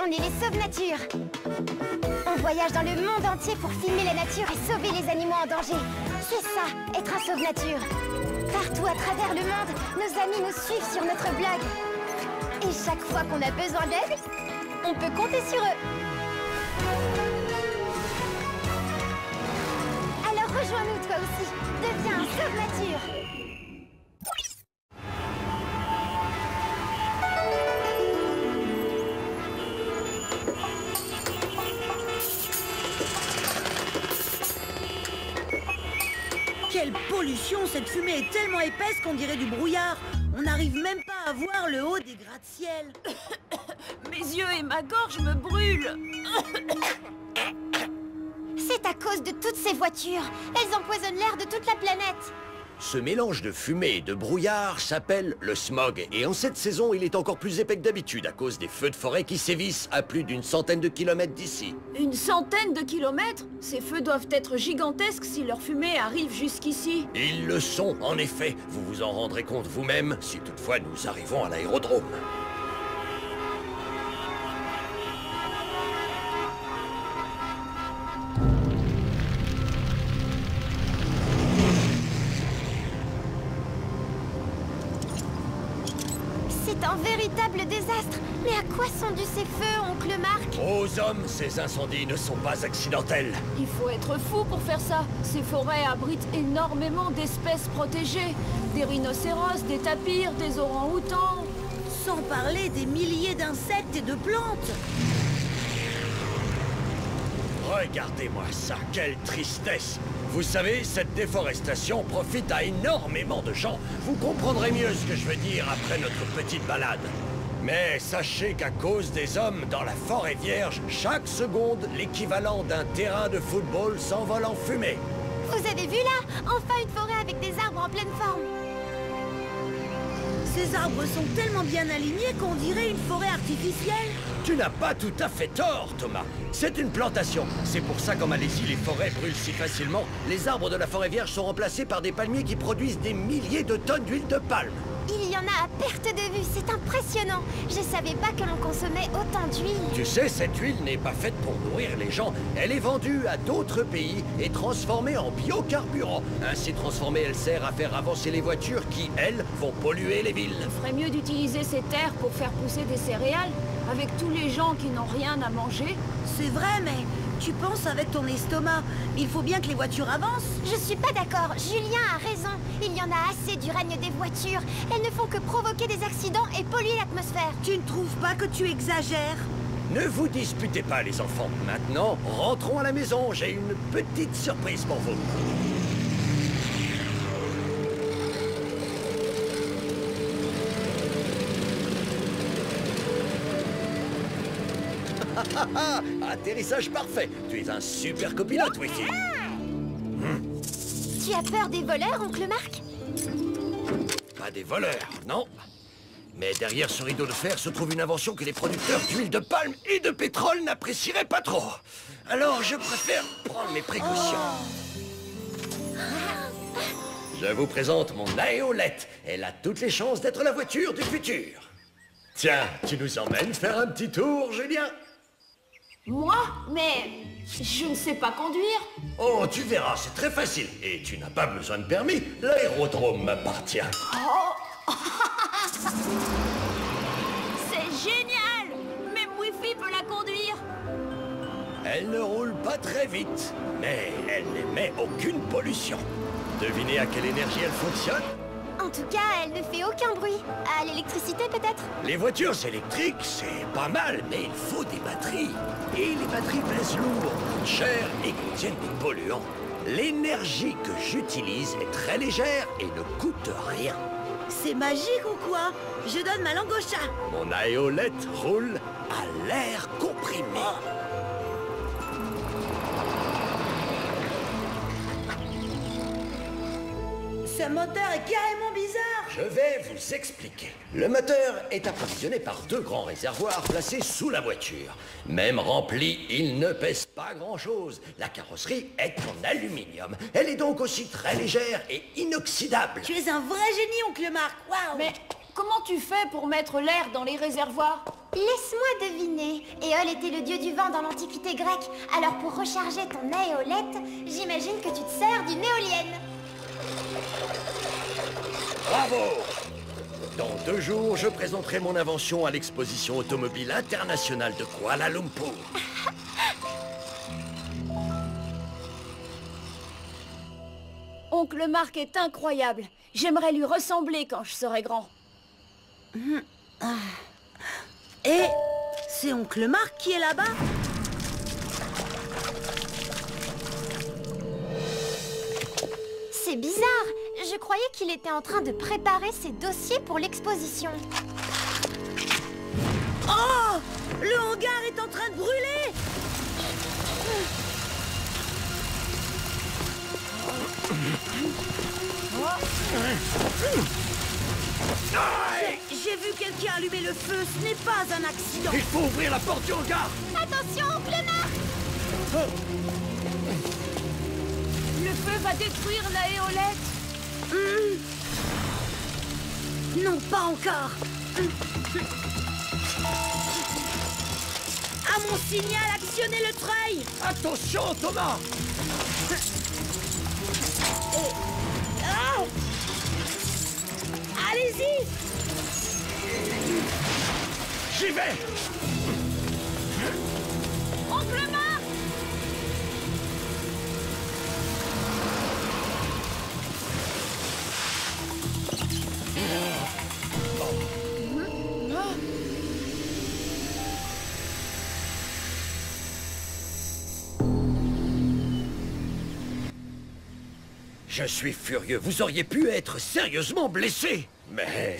on est les Sauve-Nature. On voyage dans le monde entier pour filmer la nature et sauver les animaux en danger. C'est ça, être un Sauve-Nature. Partout à travers le monde, nos amis nous suivent sur notre blog. Et chaque fois qu'on a besoin d'aide, on peut compter sur eux. Alors rejoins-nous toi aussi. Deviens un Sauve-Nature. Quelle pollution! Cette fumée est tellement épaisse qu'on dirait du brouillard. On n'arrive même pas à voir le haut des gratte-ciel. Mes yeux et ma gorge me brûlent. C'est à cause de toutes ces voitures. Elles empoisonnent l'air de toute la planète. Ce mélange de fumée et de brouillard s'appelle le smog. Et en cette saison, il est encore plus épais que d'habitude à cause des feux de forêt qui sévissent à plus d'une centaine de kilomètres d'ici. Une centaine de kilomètres? Ces feux doivent être gigantesques si leur fumée arrive jusqu'ici. Ils le sont, en effet. Vous vous en rendrez compte vous-même si toutefois nous arrivons à l'aérodrome. C'est un véritable désastre. Mais à quoi sont dus ces feux, oncle Marc? Aux hommes, ces incendies ne sont pas accidentels. Il faut être fou pour faire ça. Ces forêts abritent énormément d'espèces protégées. Des rhinocéros, des tapirs, des orang-outans. Sans parler des milliers d'insectes et de plantes. Regardez-moi ça, quelle tristesse! Vous savez, cette déforestation profite à énormément de gens. Vous comprendrez mieux ce que je veux dire après notre petite balade. Mais sachez qu'à cause des hommes dans la forêt vierge, chaque seconde, l'équivalent d'un terrain de football s'envole en fumée. Vous avez vu là? Enfin une forêt avec des arbres en pleine forme. Ces arbres sont tellement bien alignés qu'on dirait une forêt artificielle. Tu n'as pas tout à fait tort, Thomas. C'est une plantation. C'est pour ça qu'en Malaisie, les forêts brûlent si facilement. Les arbres de la forêt vierge sont remplacés par des palmiers qui produisent des milliers de tonnes d'huile de palme. Il y en a à perte de vue, c'est impressionnant. Je savais pas que l'on consommait autant d'huile. Tu sais, cette huile n'est pas faite pour nourrir les gens. Elle est vendue à d'autres pays et transformée en biocarburant. Ainsi transformée, elle sert à faire avancer les voitures qui, elles, vont polluer les villes. Il ferait mieux d'utiliser ces terres pour faire pousser des céréales. Avec tous les gens qui n'ont rien à manger. C'est vrai, mais tu penses avec ton estomac. Il faut bien que les voitures avancent. Je suis pas d'accord, Julien a raison. Il y en a assez du règne des voitures. Elles ne font que provoquer des accidents et polluer l'atmosphère. Tu ne trouves pas que tu exagères? Ne vous disputez pas, les enfants. Maintenant, rentrons à la maison. J'ai une petite surprise pour vous. Atterrissage parfait. Tu es un super copilote, Wifi. Tu as peur des voleurs, oncle Marc? Pas des voleurs, non. Mais derrière ce rideau de fer se trouve une invention que les producteurs d'huile de palme et de pétrole n'apprécieraient pas trop. Alors je préfère prendre mes précautions. Je vous présente mon Aéolette. Elle a toutes les chances d'être la voiture du futur. Tiens, tu nous emmènes faire un petit tour, Julien? Moi? Mais je ne sais pas conduire. Oh, tu verras, c'est très facile. Et tu n'as pas besoin de permis. L'aérodrome m'appartient. Oh. C'est génial! Même Wifi peut la conduire. Elle ne roule pas très vite, mais elle n'émet aucune pollution. Devinez à quelle énergie elle fonctionne? En tout cas, elle ne fait aucun bruit. À l'électricité, peut-être? Les voitures électriques, c'est pas mal, mais il faut des batteries. Et les batteries pèsent lourd, coûtent cher et contiennent des polluants. L'énergie que j'utilise est très légère et ne coûte rien. C'est magique ou quoi? Je donne ma langue au chat. Mon Aéolette roule à l'air comprimé. Ce moteur est carrément bizarre. Je vais vous expliquer. Le moteur est approvisionné par deux grands réservoirs placés sous la voiture. Même rempli, il ne pèse pas grand-chose. La carrosserie est en aluminium. Elle est donc aussi très légère et inoxydable. Tu es un vrai génie, oncle Marc. Waouh. comment tu fais pour mettre l'air dans les réservoirs? Laisse-moi deviner. Éole était le dieu du vent dans l'Antiquité grecque. Alors pour recharger ton aéolette, j'imagine que tu te sers d'une éolienne. Bravo! Dans 2 jours, je présenterai mon invention à l'exposition automobile internationale de Kuala Lumpur. Oncle Marc est incroyable. J'aimerais lui ressembler quand je serai grand. Et c'est Oncle Marc qui est là-bas? C'est bizarre. Je croyais qu'il était en train de préparer ses dossiers pour l'exposition. Oh! Le hangar est en train de brûler! J'ai vu quelqu'un allumer le feu, ce n'est pas un accident. Il faut ouvrir la porte du hangar! Attention, oncle Marc! Le feu va détruire l'aéolette. Non, pas encore. À mon signal, actionnez le treuil. Attention, Thomas! Ah! Allez-y! J'y vais! Oncle Marc! Je suis furieux, vous auriez pu être sérieusement blessé. Mais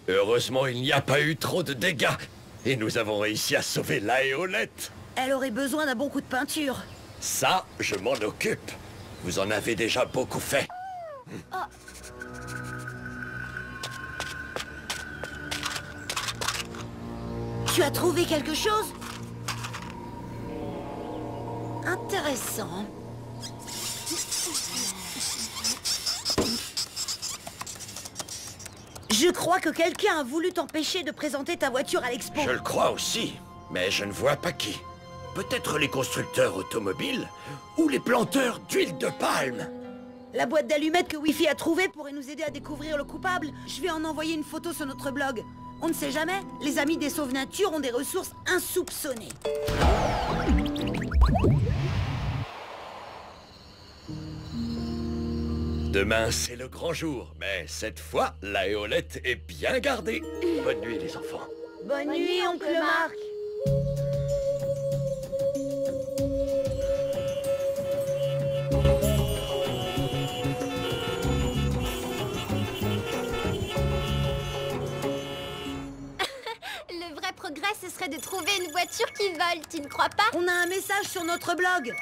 heureusement, il n'y a pas eu trop de dégâts. Et nous avons réussi à sauver l'aéolette. Elle aurait besoin d'un bon coup de peinture. Ça, je m'en occupe. Vous en avez déjà beaucoup fait. Tu as trouvé quelque chose? Intéressant. Je crois que quelqu'un a voulu t'empêcher de présenter ta voiture à l'expo. Je le crois aussi, mais je ne vois pas qui. Peut-être les constructeurs automobiles ou les planteurs d'huile de palme. La boîte d'allumettes que Wi-Fi a trouvée pourrait nous aider à découvrir le coupable. Je vais en envoyer une photo sur notre blog. On ne sait jamais, les amis des Sauves Nature ont des ressources insoupçonnées. Demain, c'est le grand jour, mais cette fois, l'aéolette est bien gardée. Bonne nuit, les enfants. Bonne nuit, oncle Marc. Le vrai progrès, ce serait de trouver une voiture qui vole, tu ne crois pas? On a un message sur notre blog.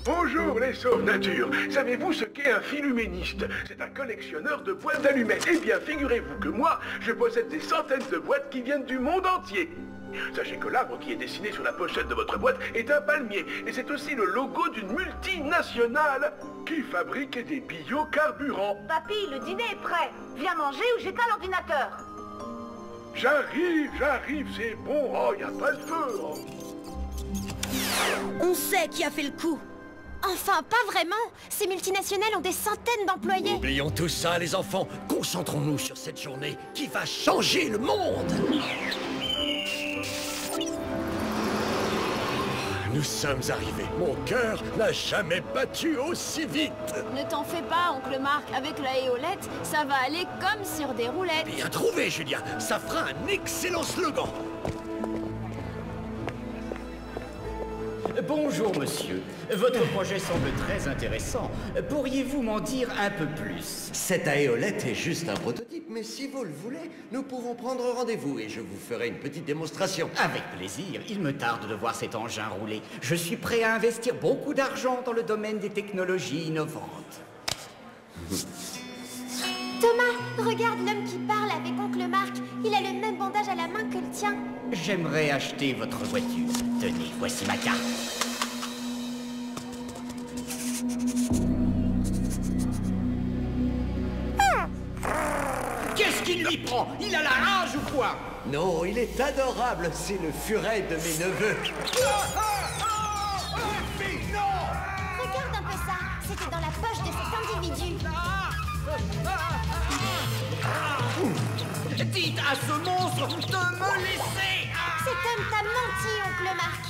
Bonjour les sauves nature. Savez-vous ce qu'est un filuméniste? C'est un collectionneur de boîtes d'allumettes. Eh bien, figurez-vous que moi, je possède des centaines de boîtes qui viennent du monde entier. Sachez que l'arbre qui est dessiné sur la pochette de votre boîte est un palmier. Et c'est aussi le logo d'une multinationale qui fabrique des biocarburants. Papy, le dîner est prêt. Viens manger ou j'éteins l'ordinateur. J'arrive, c'est bon. Oh, y a pas de feu. Oh. On sait qui a fait le coup. Enfin, pas vraiment. Ces multinationales ont des centaines d'employés. Oublions tout ça, les enfants. Concentrons-nous sur cette journée qui va changer le monde. Nous sommes arrivés. Mon cœur n'a jamais battu aussi vite. Ne t'en fais pas, oncle Marc. Avec l'aéolette, ça va aller comme sur des roulettes. Bien trouvé, Julia. Ça fera un excellent slogan. Bonjour, monsieur. Votre projet semble très intéressant. Pourriez-vous m'en dire un peu plus? Cette aéolette est juste un prototype, mais si vous le voulez, nous pouvons prendre rendez-vous et je vous ferai une petite démonstration. Avec plaisir. Il me tarde de voir cet engin rouler. Je suis prêt à investir beaucoup d'argent dans le domaine des technologies innovantes. Thomas, regarde l'homme qui parle avec oncle Marc. Il a le même bandage à la main que le tien. J'aimerais acheter votre voiture. Tenez, voici ma carte. Qu'est-ce qui lui prend? Il a la rage ou quoi? Non, il est adorable, c'est le furet de mes neveux. Regarde un peu ça. C'était dans la poche de cet individu. Dites à ce monstre de me laisser! Cet homme t'a menti, oncle Marc.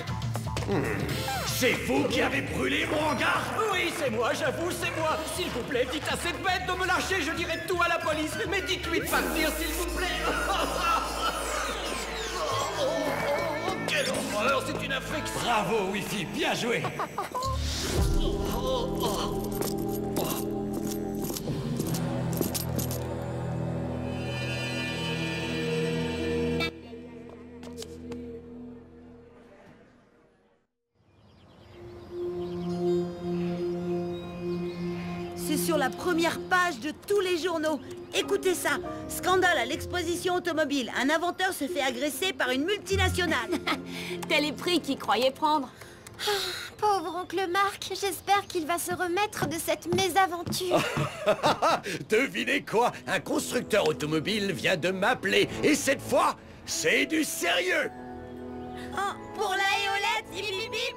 C'est vous qui avez brûlé mon hangar? Oui, c'est moi, j'avoue, c'est moi. S'il vous plaît, dites à cette bête de me lâcher, je dirai tout à la police. Mais dites-lui de partir, s'il vous plaît. Quelle horreur, c'est une infection. Bravo, Wi-Fi, bien joué. C'est sur la première page de tous les journaux. Écoutez ça. Scandale à l'exposition automobile. Un inventeur se fait agresser par une multinationale. Tel est prix qu'il croyait prendre. Pauvre oncle Marc, j'espère qu'il va se remettre de cette mésaventure. Devinez quoi? Un constructeur automobile vient de m'appeler. Et cette fois, c'est du sérieux. Oh, pour la éolette, bip bip bip.